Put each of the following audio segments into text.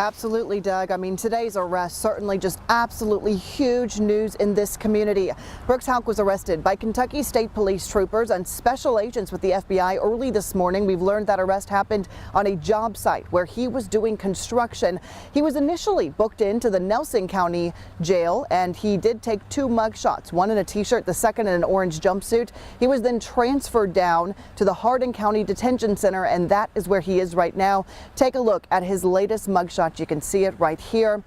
Absolutely, Doug. I mean, today's arrest certainly just absolutely huge news in this community. Brooks Houck was arrested by Kentucky State Police troopers and special agents with the FBI early this morning. We've learned that arrest happened on a job site where he was doing construction. He was initially booked into the Nelson County jail, and he did take 2 mugshots, one in a t-shirt, the second in an orange jumpsuit. He was then transferred down to the Hardin County Detention Center, and that is where he is right now. Take a look at his latest mugshot. You can see it right here.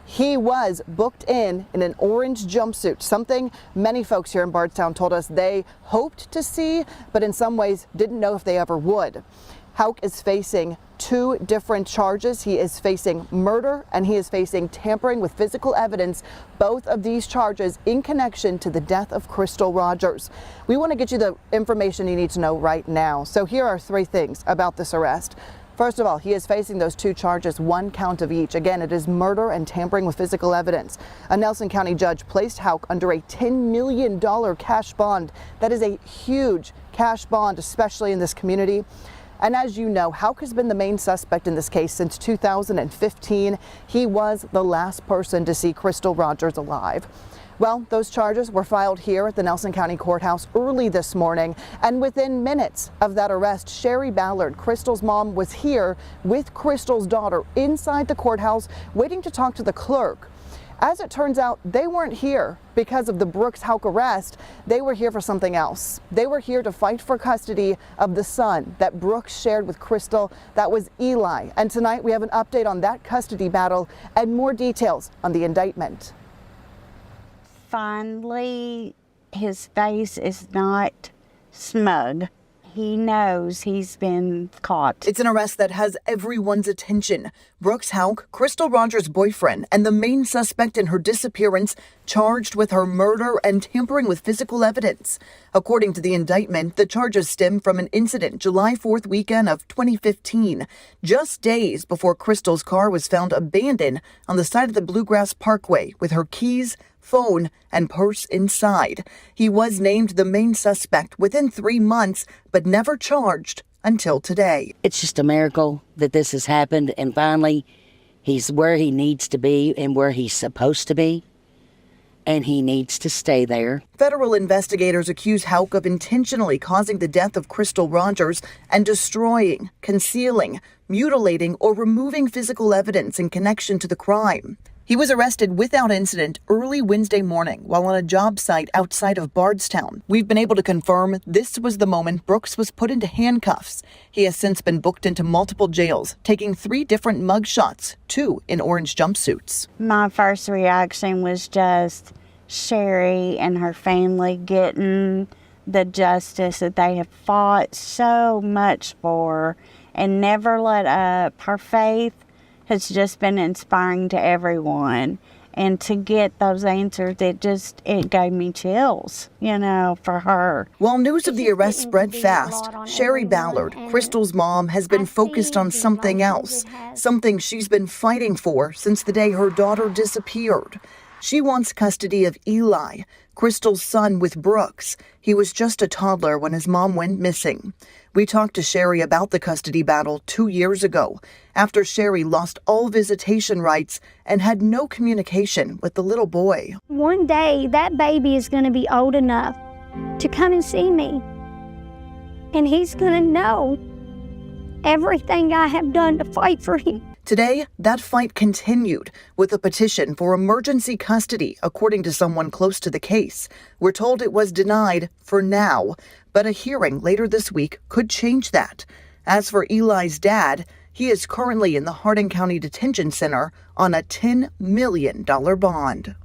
He was booked in an orange jumpsuit, something many folks here in Bardstown told us they hoped to see, but in some ways didn't know if they ever would. Houck is facing 2 different charges. He is facing murder and he is facing tampering with physical evidence, both of these charges in connection to the death of Crystal Rogers. We want to get you the information you need to know right now. So here are 3 things about this arrest. First of all, he is facing those 2 charges, 1 count of each. Again, it is murder and tampering with physical evidence. A Nelson County judge placed Houck under a $10 million cash bond. That is a huge cash bond, especially in this community. And as you know, Houck has been the main suspect in this case since 2015. He was the last person to see Crystal Rogers alive. Well, those charges were filed here at the Nelson County Courthouse early this morning, and within minutes of that arrest, Sherry Ballard, Crystal's mom, was here with Crystal's daughter inside the courthouse waiting to talk to the clerk. As it turns out, they weren't here because of the Brooks Houck arrest. They were here for something else. They were here to fight for custody of the son that Brooks shared with Crystal. That was Eli. And tonight we have an update on that custody battle and more details on the indictment. Finally, his face is not smug. He knows he's been caught. It's an arrest that has everyone's attention. Brooks Houck, Crystal Rogers' boyfriend, and the main suspect in her disappearance, charged with her murder and tampering with physical evidence. According to the indictment, the charges stem from an incident July 4th weekend of 2015, just days before Crystal's car was found abandoned on the side of the Bluegrass Parkway with her keys, phone, and purse inside. He was named the main suspect within 3 months, but never charged until today. It's just a miracle that this has happened, and finally, he's where he needs to be and where he's supposed to be, and he needs to stay there. Federal investigators accuse Houck of intentionally causing the death of Crystal Rogers and destroying, concealing, mutilating, or removing physical evidence in connection to the crime. He was arrested without incident early Wednesday morning while on a job site outside of Bardstown. We've been able to confirm this was the moment Brooks was put into handcuffs. He has since been booked into multiple jails, taking 3 different mugshots, 2 in orange jumpsuits. My first reaction was just Sherry and her family getting the justice that they have fought so much for and never let up. Her faith has just been inspiring to everyone, and to get those answers, it gave me chills, for her. While news of the arrest spread fast, Sherry Ballard, Crystal's mom, has been focused on something else, something she's been fighting for since the day her daughter disappeared. She wants custody of Eli, Crystal's son with Brooks. He was just a toddler when his mom went missing. We talked to Sherry about the custody battle 2 years ago, after Sherry lost all visitation rights and had no communication with the little boy. One day, that baby is going to be old enough to come and see me, and he's going to know everything I have done to fight for him. Today, that fight continued with a petition for emergency custody, according to someone close to the case. We're told it was denied for now, but a hearing later this week could change that. As for Eli's dad, he is currently in the Hardin County Detention Center on a $10 million bond.